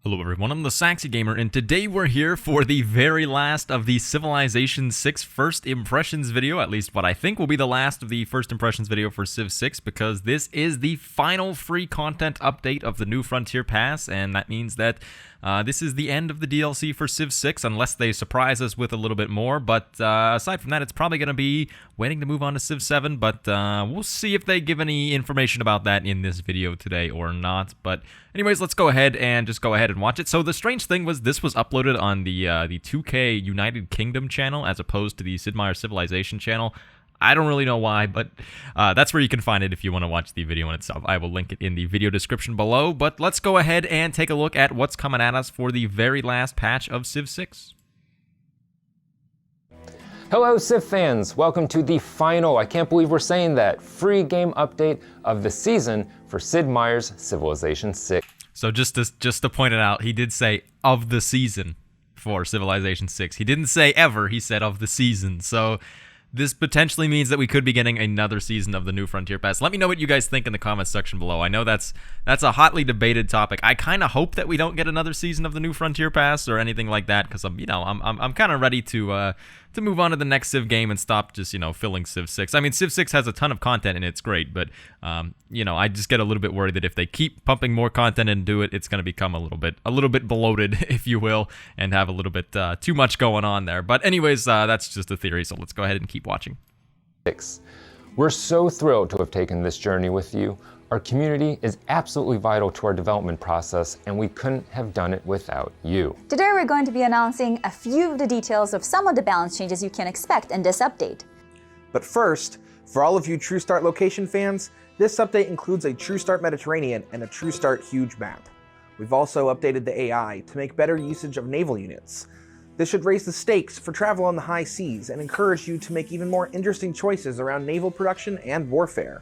Hello everyone, I'm the Saxy Gamer, and today we're here for the very last of the Civilization 6 First Impressions video, at least what I think will be the last of the First Impressions video for Civ 6, because this is the final free content update of the New Frontier Pass, and that means that this is the end of the DLC for Civ 6, unless they surprise us with a little bit more, but aside from that, it's probably going to be waiting to move on to Civ 7, but we'll see if they give any information about that in this video today or not, but anyways, let's go ahead and watch it. So the strange thing was this was uploaded on the 2K United Kingdom channel as opposed to the Sid Meier's Civilization channel. I don't really know why, but that's where you can find it if you want to watch the video in itself. I will link it in the video description below, but let's go ahead and take a look at what's coming at us for the very last patch of Civ 6. Hello Civ fans, welcome to the final, I can't believe we're saying that, free game update of the season for Sid Meier's Civilization 6. So just to point it out, he did say of the season for Civilization 6. He didn't say ever, he said of the season. So this potentially means that we could be getting another season of the New Frontier Pass. Let me know what you guys think in the comments section below. I know that's a hotly debated topic. I kind of hope that we don't get another season of the New Frontier Pass or anything like that, because I'm kind of ready to move on to the next Civ game and stop just filling Civ 6. I mean, Civ 6 has a ton of content and it's great, but I just get a little bit worried that if they keep pumping more content into it, it's going to become a little bit bloated, if you will, and have a little bit too much going on there. But anyways, that's just a theory, so let's go ahead and keep watching. We're so thrilled to have taken this journey with you. Our community is absolutely vital to our development process, and we couldn't have done it without you. Today we're going to be announcing a few of the details of some of the balance changes you can expect in this update. But first, for all of you True Start location fans, this update includes a True Start Mediterranean and a True Start huge map. We've also updated the AI to make better usage of naval units. This should raise the stakes for travel on the high seas and encourage you to make even more interesting choices around naval production and warfare.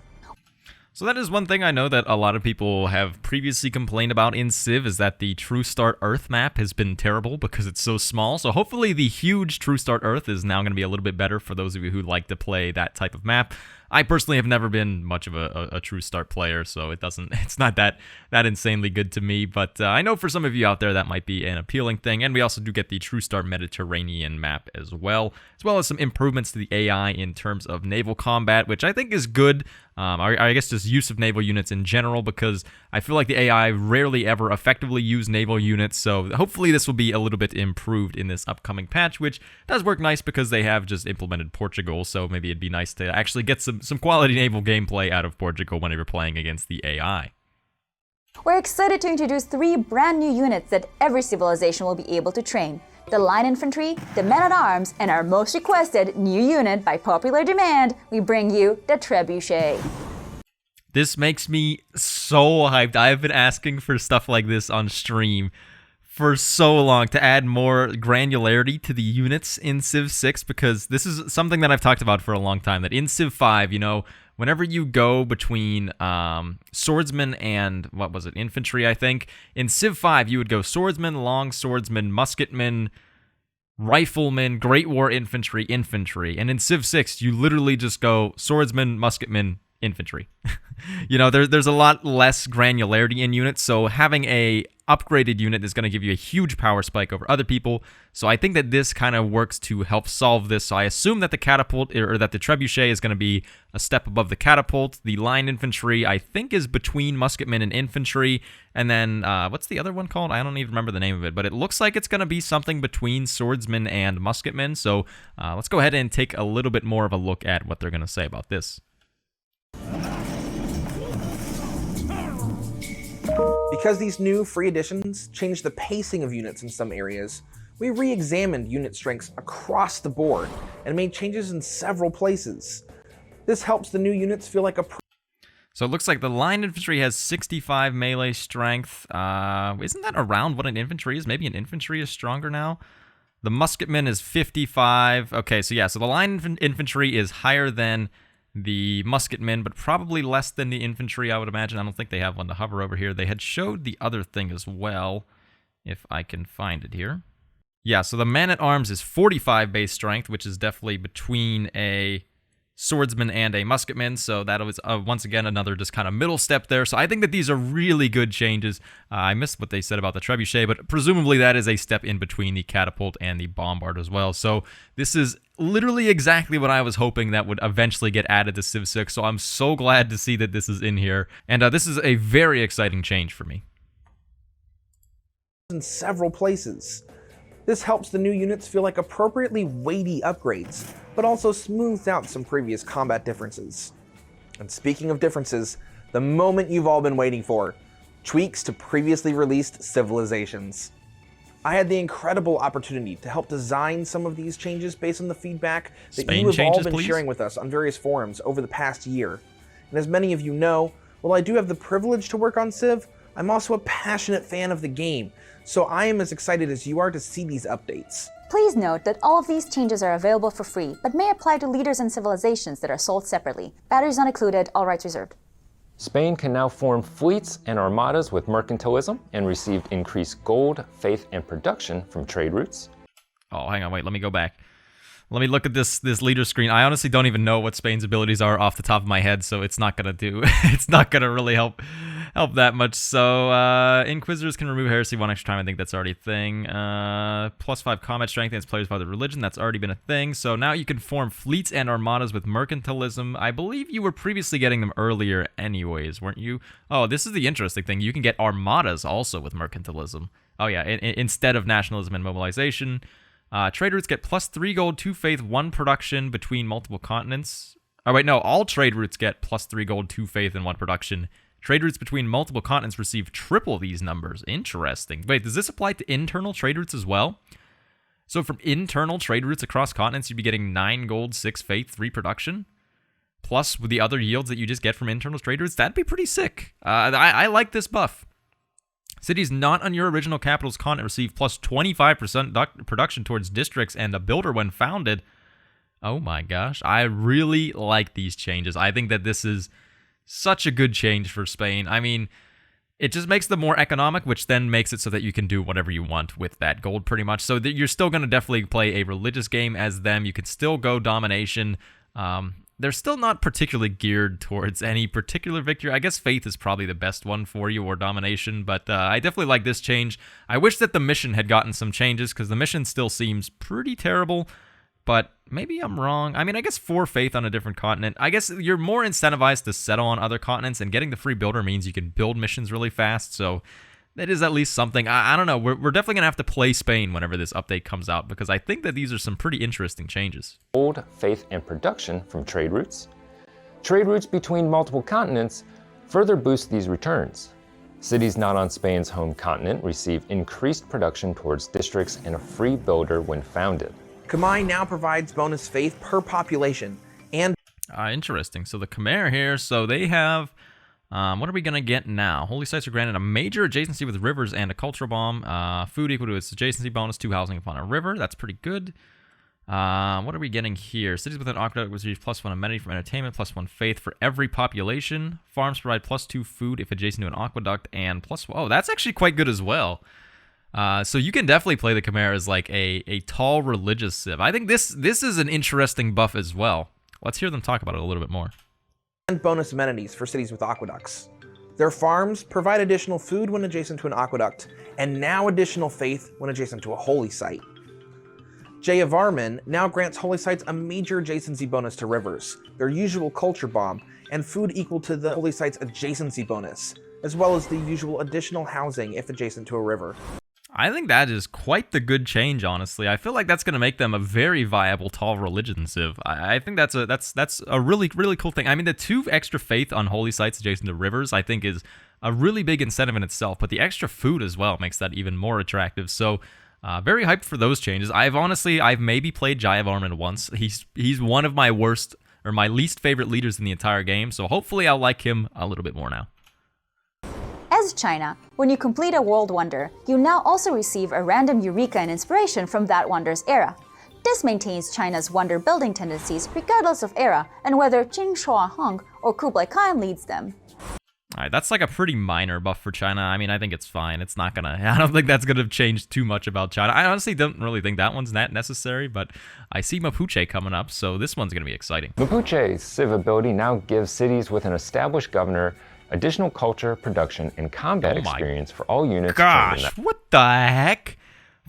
So that is one thing I know that a lot of people have previously complained about in Civ, is that the True Start Earth map has been terrible because it's so small. So hopefully the huge True Start Earth is now going to be a little bit better for those of you who like to play that type of map. I personally have never been much of a True Start player, so it's not that insanely good to me, but I know for some of you out there that might be an appealing thing, and we also do get the True Start Mediterranean map as well as some improvements to the AI in terms of naval combat, which I think is good. I guess just use of naval units in general, because I feel like the AI rarely ever effectively use naval units, so hopefully this will be a little bit improved in this upcoming patch, which does work nice because they have just implemented Portugal, so maybe it'd be nice to actually get some quality naval gameplay out of Portugal whenever you're playing against the AI. We're excited to introduce 3 brand new units that every civilization will be able to train. The Line Infantry, the Men-at-Arms, and our most requested new unit by popular demand, we bring you the Trebuchet. This makes me so hyped. I've been asking for stuff like this on stream for so long, to add more granularity to the units in Civ 6, because this is something that I've talked about for a long time, that in Civ 5, whenever you go between swordsman and, infantry, I think, in Civ 5, you would go swordsman, long swordsman, musketman, rifleman, Great War infantry, and in Civ 6, you literally just go swordsman, musketman, infantry. There's a lot less granularity in units, so having a upgraded unit is going to give you a huge power spike over other people, so I think that this kind of works to help solve this. So I assume that the catapult, or that the trebuchet, is going to be a step above the catapult. The line infantry, I think, is between musketmen and infantry, and then, what's the other one called? I don't even remember the name of it, but it looks like it's going to be something between swordsmen and musketmen, so let's go ahead and take a little bit more of a look at what they're going to say about this. Because these new free additions changed the pacing of units in some areas, we re-examined unit strengths across the board and made changes in several places. This helps the new units feel like a So it looks like the line infantry has 65 melee strength. Isn't that around what an infantry is? Maybe an infantry is stronger now? The musketman is 55. Okay, so yeah, so the line infantry is higher than the musketmen, but probably less than the infantry, I would imagine. I don't think they have one to hover over here. They had showed the other thing as well, if I can find it here. Yeah, so the man-at-arms is 45 base strength, which is definitely between a swordsman and a musketman, so that was once again another just kind of middle step there. So I think that these are really good changes. I missed what they said about the trebuchet, but presumably that is a step in between the catapult and the bombard as well. So this is literally exactly what I was hoping that would eventually get added to Civ 6, so I'm so glad to see that this is in here, and this is a very exciting change for me. In several places. This helps the new units feel like appropriately weighty upgrades, but also smooths out some previous combat differences. And speaking of differences, the moment you've all been waiting for, tweaks to previously released civilizations. I had the incredible opportunity to help design some of these changes based on the feedback that Spain you have all changes, been please? sharing with us on various forums over the past year. And as many of you know, while I do have the privilege to work on Civ, I'm also a passionate fan of the game, so I am as excited as you are to see these updates. Please note that all of these changes are available for free, but may apply to leaders and civilizations that are sold separately. Batteries not included, all rights reserved. Spain can now form fleets and armadas with mercantilism and received increased gold, faith, and production from trade routes. Oh, hang on, wait, let me go back. Let me look at this leader screen. I honestly don't even know what Spain's abilities are off the top of my head, so it's not gonna do. It's not gonna really help that much. So Inquisitors can remove heresy one extra time. I think that's already a thing. +5 combat strength against players by the religion. That's already been a thing. So now you can form fleets and armadas with mercantilism. I believe you were previously getting them earlier anyways, weren't you? Oh, this is the interesting thing. You can get armadas also with mercantilism. Oh yeah, instead of nationalism and mobilization. Trade routes get +3 gold, 2 faith, 1 production between multiple continents. Oh wait, no, all trade routes get +3 gold, 2 faith, and 1 production. Trade routes between multiple continents receive triple these numbers. Interesting. Wait, does this apply to internal trade routes as well? So from internal trade routes across continents, you'd be getting 9 gold, 6 faith, 3 production? Plus with the other yields that you just get from internal trade routes? That'd be pretty sick. I like this buff. Cities not on your original capital's continent receive +25% production towards districts and a builder when founded. Oh my gosh, I really like these changes. I think that this is such a good change for Spain. I mean, it just makes them more economic, which then makes it so that you can do whatever you want with that gold pretty much. So that you're still going to definitely play a religious game as them. You can still go domination. They're still not particularly geared towards any particular victory. I guess faith is probably the best one for you, or domination, but I definitely like this change. I wish that the mission had gotten some changes, because the mission still seems pretty terrible, but maybe I'm wrong. I mean, I guess 4 faith on a different continent. I guess you're more incentivized to settle on other continents, and getting the free builder means you can build missions really fast, so that is at least something. I don't know. We're definitely going to have to play Spain whenever this update comes out, because I think that these are some pretty interesting changes. Gold, faith, and production from trade routes. Trade routes between multiple continents further boost these returns. Cities not on Spain's home continent receive increased production towards districts and a free builder when founded. Khmer now provides bonus faith per population and Interesting. So the Khmer here, so they have... what are we going to get now? Holy sites are granted a major adjacency with rivers and a cultural bomb. Food equal to its adjacency bonus, 2 housing upon a river. That's pretty good. What are we getting here? Cities with an aqueduct receive +1 amenity from entertainment, +1 faith for every population. Farms provide +2 food if adjacent to an aqueduct, and +1. Oh, that's actually quite good as well. So you can definitely play the Khmer as like a tall religious civ. I think this is an interesting buff as well. Let's hear them talk about it a little bit more. and bonus amenities for cities with aqueducts. Their farms provide additional food when adjacent to an aqueduct, and now additional faith when adjacent to a holy site. Jayavarman now grants holy sites a major adjacency bonus to rivers, their usual culture bomb, and food equal to the holy site's adjacency bonus, as well as the usual additional housing if adjacent to a river. I think that is quite the good change, honestly. I feel like that's going to make them a very viable tall religion civ. I think that's a really, really cool thing. I mean, the 2 extra faith on holy sites adjacent to rivers, I think, is a really big incentive in itself, but the extra food as well makes that even more attractive. So, very hyped for those changes. I've maybe played Jayavarman once. He's one of my worst, or my least favorite leaders in the entire game, so hopefully I'll like him a little bit more now. As China, when you complete a world wonder, you now also receive a random eureka and inspiration from that wonder's era. This maintains China's wonder building tendencies regardless of era and whether Qin Shi Huang or Kublai Khan leads them. All right, that's like a pretty minor buff for China. I mean, I think it's fine. It's not gonna. I don't think that's gonna change too much about China. I honestly don't really think that one's that necessary, but I see Mapuche coming up, so this one's gonna be exciting. Mapuche's civ ability now gives cities with an established governor additional culture, production, and combat experience for all units. Gosh, what the heck?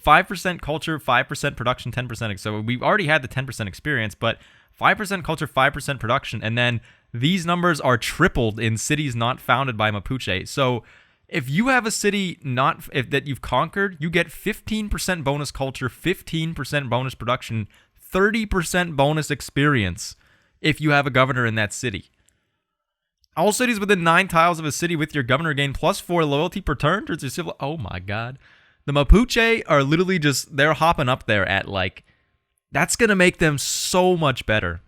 5% culture, 5% production, 10%. So we've already had the 10% experience, but 5% culture, 5% production, and then these numbers are tripled in cities not founded by Mapuche. So if you have a city that you've conquered, you get 15% bonus culture, 15% bonus production, 30% bonus experience if you have a governor in that city. All cities within 9 tiles of a city with your governor gain +4 loyalty per turn towards your civil. Oh my god. The Mapuche are literally they're hopping up there at that's going to make them so much better.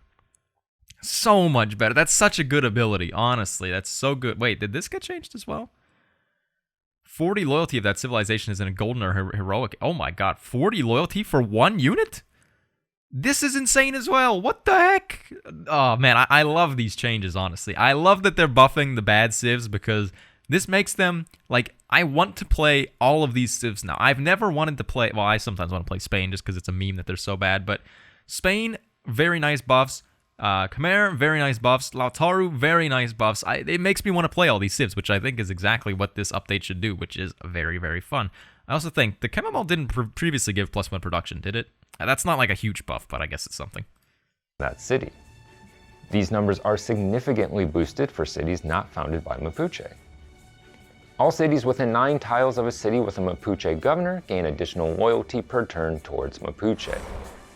So much better. That's such a good ability, honestly. That's so good. Wait, did this get changed as well? 40 loyalty of that civilization is in a golden or heroic. Oh my god, 40 loyalty for 1 unit? This is insane as well. What the heck? Oh man, I love these changes, honestly. I love that they're buffing the bad civs because this makes them, I want to play all of these civs now. I've never wanted to play, well, I sometimes want to play Spain just because it's a meme that they're so bad, but Spain, very nice buffs. Khmer, very nice buffs. Lautaro, very nice buffs. It makes me want to play all these civs, which I think is exactly what this update should do, which is very, very fun. I also think the Chamomile didn't previously give +1 production, did it? That's not a huge buff, but I guess it's something. That city. These numbers are significantly boosted for cities not founded by Mapuche. All cities within 9 tiles of a city with a Mapuche governor gain additional loyalty per turn towards Mapuche.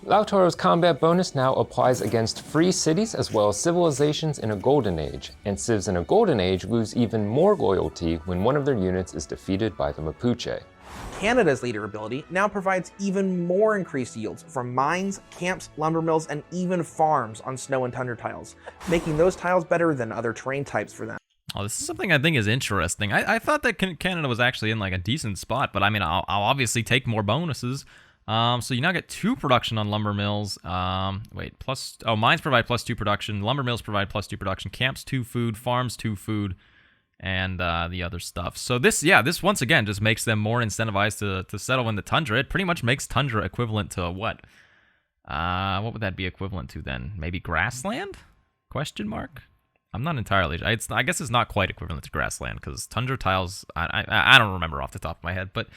Lautaro's combat bonus now applies against free cities as well as civilizations in a golden age, and civs in a golden age lose even more loyalty when one of their units is defeated by the Mapuche. Canada's leader ability now provides even more increased yields from mines, camps, lumber mills, and even farms on snow and tundra tiles, making those tiles better than other terrain types for them. Oh, this is something I think is interesting. I thought that Canada was actually in a decent spot, but I mean, I'll obviously take more bonuses. So you now get 2 production on lumber mills. Mines provide +2 production. Lumber mills provide +2 production. Camps 2 food. Farms 2 food. And the other stuff. So this once again just makes them more incentivized to settle in the tundra. It pretty much makes tundra equivalent to what? What would that be equivalent to then? Maybe grassland? Question mark? I'm not entirely sure. I guess it's not quite equivalent to grassland because tundra tiles, I don't remember off the top of my head, but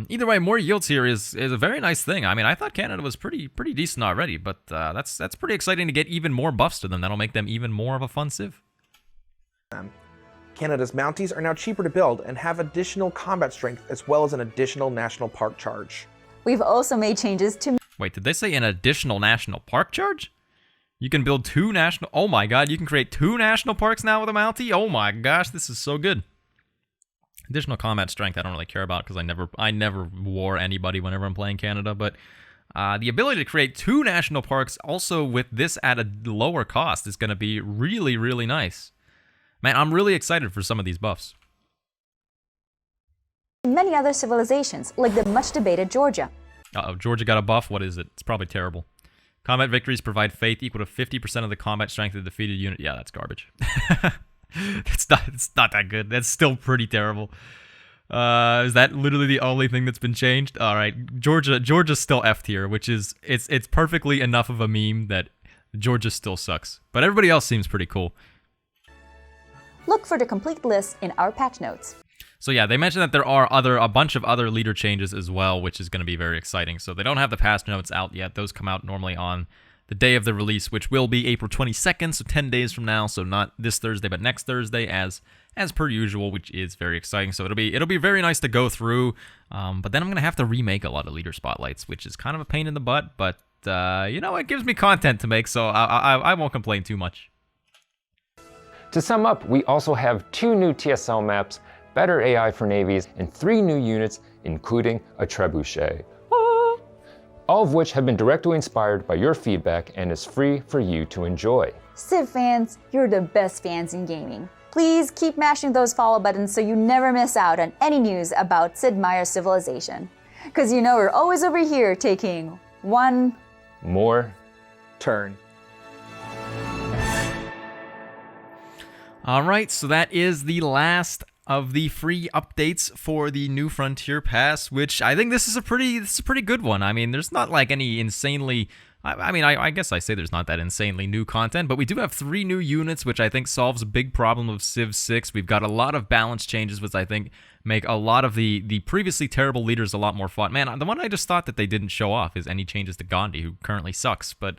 either way, more yields here is a very nice thing. I mean, I thought Canada was pretty decent already, but that's pretty exciting to get even more buffs to them. That'll make them even more of a fun civ. Canada's Mounties are now cheaper to build and have additional combat strength as well as an additional national park charge. We've also made changes to... Wait, did they say an additional national park charge? You can build 2 national... Oh my god, you can create 2 national parks now with a Mountie? Oh my gosh, this is so good. Additional combat strength I don't really care about because I never war anybody whenever I'm playing Canada, but the ability to create 2 national parks also with this at a lower cost is going to be really, really nice. Man, I'm really excited for some of these buffs. Many other civilizations, like the much-debated Georgia. Uh-oh, Georgia got a buff. What is it? It's probably terrible. Combat victories provide faith equal to 50% of the combat strength of the defeated unit. Yeah, that's garbage. It's not that good. That's still pretty terrible. Is that literally the only thing that's been changed? All right, Georgia's still F tier, which is it's perfectly enough of a meme that Georgia still sucks. But everybody else seems pretty cool. Look for the complete list in our patch notes. So yeah, they mentioned that there are a bunch of other leader changes as well, which is going to be very exciting. So they don't have the patch notes out yet. Those come out normally on the day of the release, which will be April 22nd, so 10 days from now. So not this Thursday, but next Thursday, as per usual, which is very exciting. So it'll be very nice to go through. But then I'm going to have to remake a lot of leader spotlights, which is kind of a pain in the butt. But it gives me content to make, so I won't complain too much. To sum up, we also have 2 new TSL maps, better AI for navies, and 3 new units, including a trebuchet. All of which have been directly inspired by your feedback and is free for you to enjoy. Civ fans, you're the best fans in gaming. Please keep mashing those follow buttons so you never miss out on any news about Sid Meier's civilization. Because we're always over here taking one more turn. All right, so that is the last of the free updates for the New Frontier Pass, which I think this is a pretty good one. I mean, there's not like any insanely I guess I say there's not that insanely new content, but we do have 3 new units, which I think solves a big problem of Civ 6. We've got a lot of balance changes, which I think make a lot of the previously terrible leaders a lot more fun. Man, the one I just thought that they didn't show off is any changes to Gandhi, who currently sucks, but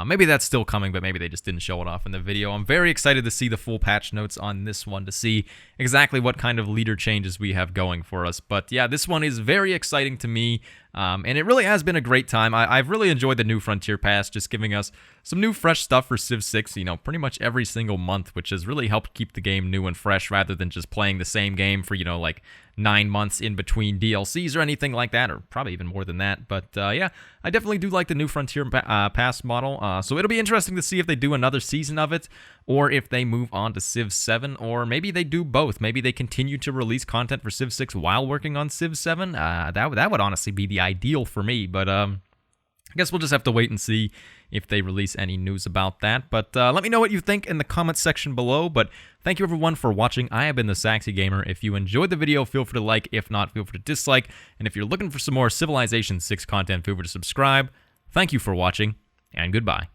maybe that's still coming, but maybe they just didn't show it off in the video. I'm very excited to see the full patch notes on this one to see exactly what kind of leader changes we have going for us. But yeah, this one is very exciting to me, and it really has been a great time. I've really enjoyed the New Frontier Pass, just giving us some new fresh stuff for Civ 6, pretty much every single month, which has really helped keep the game new and fresh rather than just playing the same game for, like 9 months in between DLCs or anything like that, or probably even more than that. But yeah, I definitely do like the New Frontier Pass model, so it'll be interesting to see if they do another season of it, or if they move on to Civ 7, or maybe they do both. Maybe they continue to release content for Civ 6 while working on Civ 7. That would honestly be the ideal for me, but I guess we'll just have to wait and see if they release any news about that. But let me know what you think in the comments section below. But thank you everyone for watching. I have been the Saxy Gamer. If you enjoyed the video, feel free to like. If not, feel free to dislike. And if you're looking for some more Civilization 6 content, feel free to subscribe. Thank you for watching, and goodbye.